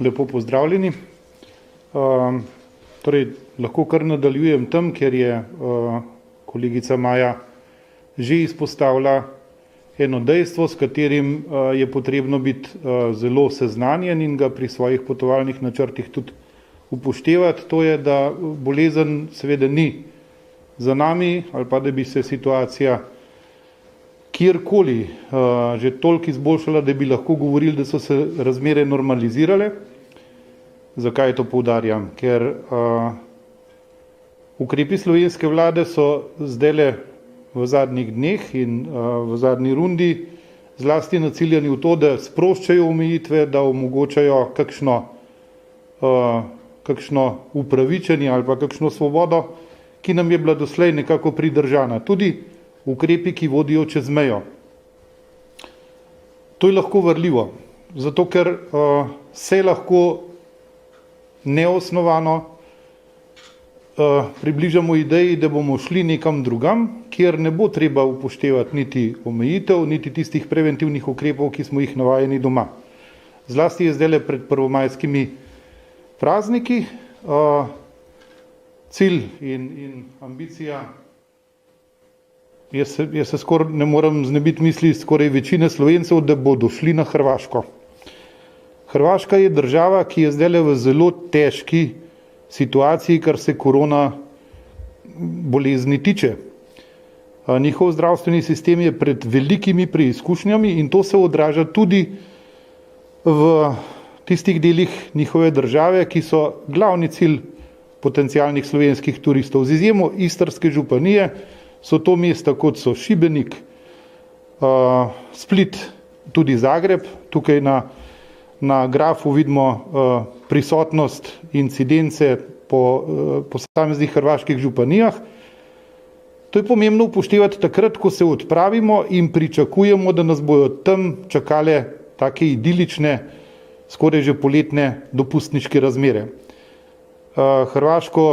lepo pozdravljeni. Torej, lahko kar nadaljujem tam, ker je kolegica Maja že izpostavila eno dejstvo, s katerim je potrebno biti zelo seznanjen in ga pri svojih potovalnih načrtih tudi upoštevati. To je, da bolezen seveda ni za nami ali pa da bi se situacija kjerkoli že toliko izboljšala, da bi lahko govorili, da so se razmere normalizirale. Zakaj to poudarjam? Ker ukrepi slovenske vlade so zdajle v zadnjih dneh in v zadnji rundi zlasti naciljani v to, da sproščajo omejitve, da omogočajo kakšno upravičenje ali pa kakšno svobodo, ki nam je bila doslej nekako pridržana. Tudi ukrepi, ki vodijo čez mejo. To je lahko varljivo, zato ker se lahko neosnovano približamo ideji, da bomo šli nekam drugam, kjer ne bo treba upoštevati niti omejitev, niti tistih preventivnih ukrepov, ki smo jih navajeni doma. Zlasti je zdajle pred prvomajskimi prazniki cilj in ambicija. Jaz se skoraj ne morem znebiti misli skoraj večine Slovencev, da bodo šli na Hrvaško. Hrvaška je država, ki je zdajle v zelo težki situaciji, kar se korona bolezni tiče. Njihov zdravstveni sistem je pred velikimi preizkušnjami in to se odraža tudi v tistih delih njihove države, ki so glavni cilj potencialnih slovenskih turistov. Z izjemo Istrske županije so to mesta, kot so Šibenik, Split, tudi Zagreb. Tukaj na grafu vidimo prisotnost incidence po posameznih hrvaških županijah. To je pomembno upoštevati takrat, ko se odpravimo in pričakujemo, da nas bojo tam čakale take idilične, skoraj že poletne dopustniške razmere. Hrvaško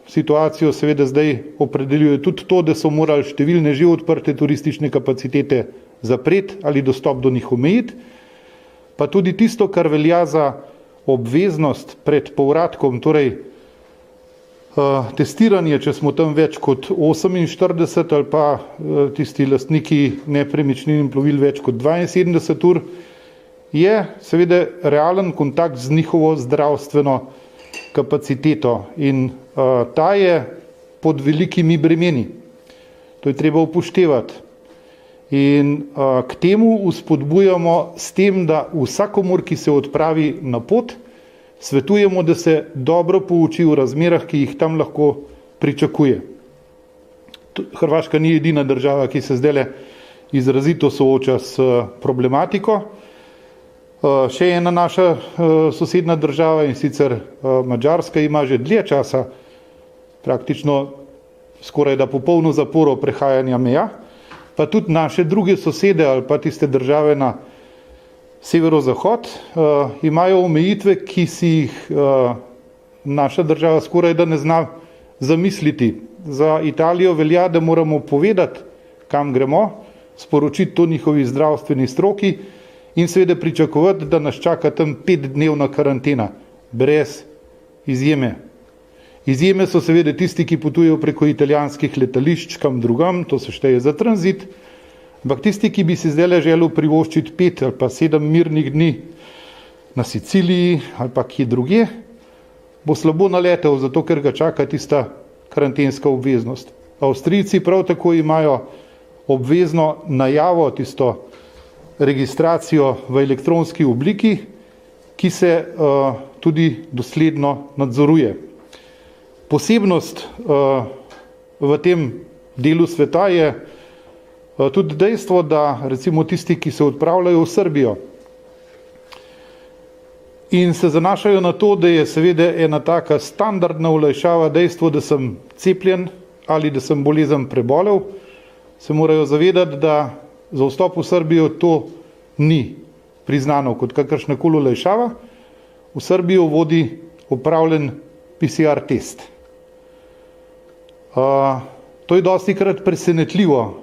situacijo seveda zdaj opredeljuje tudi to, da so morali številne že odprte turistične kapacitete zapreti ali dostop do njih omejiti, pa tudi tisto, kar velja za obveznost pred povratkom, torej testiranje, če smo tam več kot 48 ali pa tisti lastniki nepremičnin in plovil več kot 72 ur, je seveda realen kontakt z njihovo zdravstveno kapaciteto in ta je pod velikimi bremeni. To je treba upoštevati. In k temu vzpodbujamo s tem, da vsakomur, ki se odpravi na pot, svetujemo, da se dobro pouči v razmerah, ki jih tam lahko pričakuje. Hrvaška ni edina država, ki se zdajle izrazito sooča s problematiko. Še ena naša sosednja država, in sicer Madžarska, ima že dlje časa praktično skoraj da popolno zaporo prehajanja meja, pa tudi naše druge sosede ali pa tiste države na severozahod imajo omejitve, ki si jih naša država skoraj da ne zna zamisliti. Za Italijo velja, da moramo povedati, kam gremo, sporočiti to njihovi zdravstveni stroki in seveda pričakovati, da nas čaka tam 5-dnevna karantena, brez izjeme. Izjeme so seveda tisti, ki potujejo preko italijanskih letališč kam drugam, to se šteje za tranzit, ampak tisti, ki bi si zdajle želel privoščiti 5 ali pa 7 mirnih dni na Siciliji ali pa kje drugje, bo slabo naletel, zato ker ga čaka tista karantenska obveznost. Avstrijci prav tako imajo obvezno najavo, tisto registracijo v elektronski obliki, ki se tudi dosledno nadzoruje. Posebnost v tem delu sveta je tudi dejstvo, da recimo tisti, ki se odpravljajo v Srbijo in se zanašajo na to, da je seveda ena taka standardna olajšava dejstvo, da sem cepljen ali da sem bolezen prebolel, se morajo zavedati, da za vstop v Srbijo to ni priznano kot kakršnakoli olajšava. V Srbijo vodi opravljen PCR test. To je dostikrat presenetljivo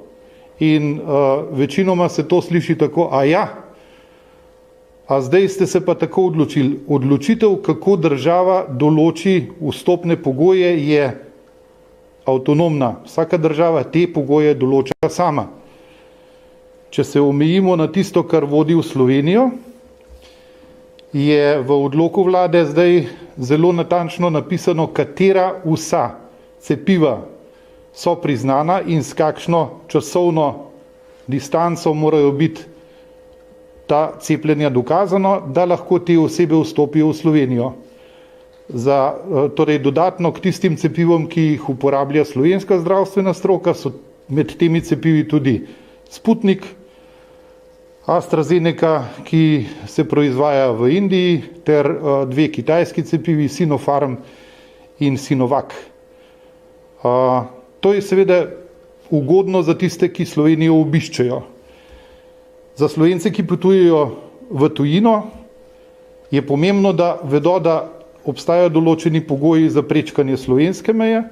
in večinoma se to sliši tako, A zdaj ste se pa tako odločili. Odločitev, kako država določi vstopne pogoje, je avtonomna. Vsaka država te pogoje določa sama. Če se omejimo na tisto, kar vodi v Slovenijo, je v odloku vlade zdaj zelo natančno napisano, katera vsa cepiva so priznana in s kakšno časovno distanco morajo biti ta cepljenja dokazano, da lahko te osebe vstopijo v Slovenijo. Torej dodatno k tistim cepivom, ki jih uporablja slovenska zdravstvena stroka, so med temi cepivi tudi Sputnik, AstraZeneca, ki se proizvaja v Indiji, ter dve kitajski cepivi, Sinopharm in Sinovac. To je seveda ugodno za tiste, ki Slovenijo obiščejo. Za Slovence, ki potujejo v tujino, je pomembno, da vedo, da obstajajo določeni pogoji za prečkanje slovenske meje,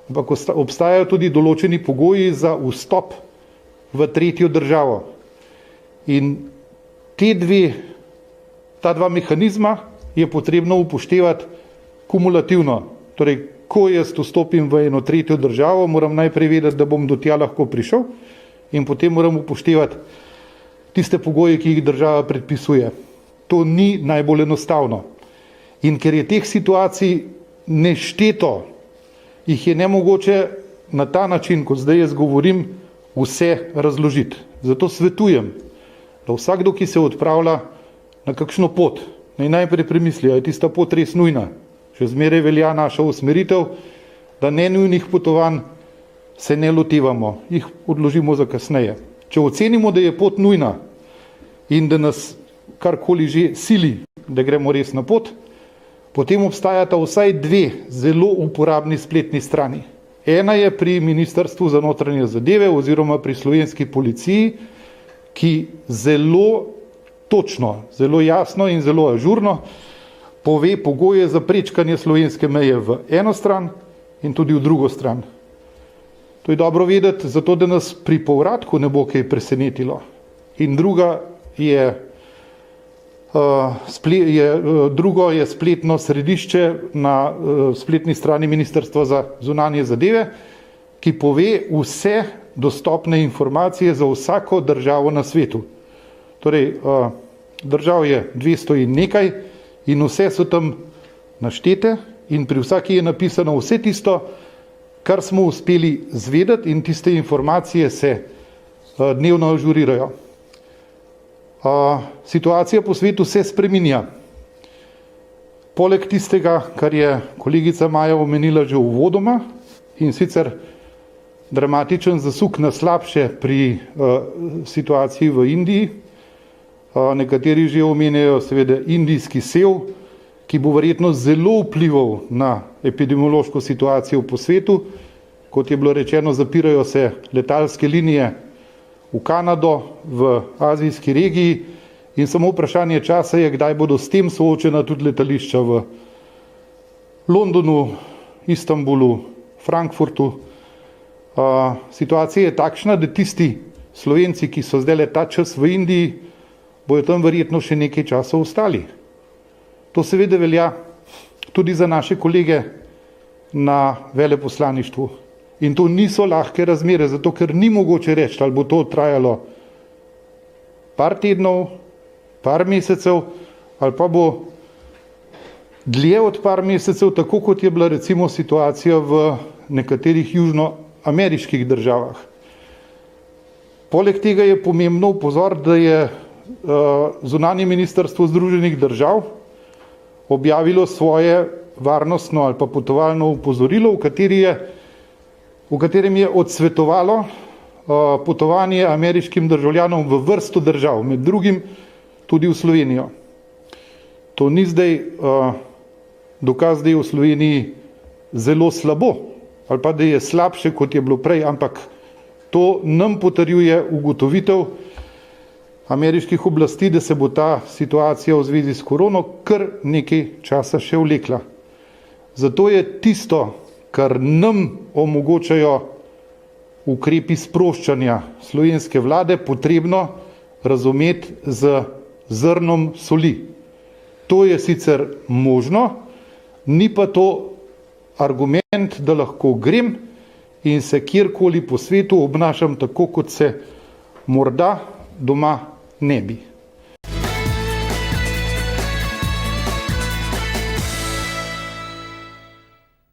ampak obstajajo tudi določeni pogoji za vstop v tretjo državo. In ta dva mehanizma je potrebno upoštevati kumulativno. Torej, ko jaz vstopim v eno tretjo državo, moram najprej vedeti, da bom do tja lahko prišel in potem moram upoštevati tiste pogoje, ki jih država predpisuje. To ni najbolj enostavno. In ker je teh situacij nešteto, jih je nemogoče na ta način, kot zdaj jaz govorim, vse razložiti. Zato svetujem, da vsakdo, ki se odpravlja na kakšno pot, naj najprej premisli, ali je tista pot res nujna. Še zmeraj velja naša usmeritev, da nenujnih potovanj se ne lotevamo, jih odložimo za kasneje. Če ocenimo, da je pot nujna in da nas karkoli že sili, da gremo res na pot, potem obstajata vsaj dve zelo uporabni spletni strani. Ena je pri Ministrstvu za notranje zadeve oziroma pri slovenski policiji, ki zelo točno, zelo jasno in zelo ažurno pove pogoje za prečkanje slovenske meje v eno stran in tudi v drugo stran. To je dobro vedeti, zato da nas pri povratku ne bo kaj presenetilo. In drugo je spletno središče na spletni strani Ministrstva za zunanje zadeve, ki pove vse dostopne informacije za vsako državo na svetu. Torej, držav je 200 in nekaj in vse so tam naštete in pri vsaki je napisano vse tisto, kar smo uspeli zvedeti, in tiste informacije se dnevno ažurirajo. Situacija po svetu se spreminja. Poleg tistega, kar je kolegica Maja omenila že uvodoma, in sicer dramatičen zasuk na slabše pri situaciji v Indiji. Nekateri že omenjajo seveda indijski sev, ki bo verjetno zelo vplival na epidemiološko situacijo po svetu. Kot je bilo rečeno, zapirajo se letalske linije v Kanado, v azijski regiji in samo vprašanje časa je, kdaj bodo s tem soočena tudi letališča v Londonu, Istanbulu, Frankfurtu. Situacija je takšna, da tisti Slovenci, ki so zdaj ta čas v Indiji, bojo tam verjetno še nekaj časa ostali. To seveda velja tudi za naše kolege na veleposlaništvu. In to niso lahke razmere, zato ker ni mogoče reči, ali bo to trajalo par tednov, par mesecev, ali pa bo dlje od par mesecev, tako kot je bila recimo situacija v nekaterih južnoameriških državah. Poleg tega je pomembno upozoriti, da je zunanje ministrstvo Združenih držav objavilo svoje varnostno ali pa potovalno opozorilo, v katerem je odsvetovalo potovanje ameriškim državljanom v vrsto držav, med drugim tudi v Slovenijo. To ni zdaj dokaz, da je v Sloveniji zelo slabo ali pa da je slabše, kot je bilo prej, ampak to nam potrjuje ugotovitev ameriških oblasti, da se bo ta situacija v zvezi s korono kar nekaj časa še vlekla. Zato je tisto, kar nam omogočajo ukrepi sproščanja slovenske vlade, potrebno razumeti z zrnom soli. To je sicer možno, ni pa to argument, da lahko grem in se kjerkoli po svetu obnašam tako, kot se morda doma ne bi.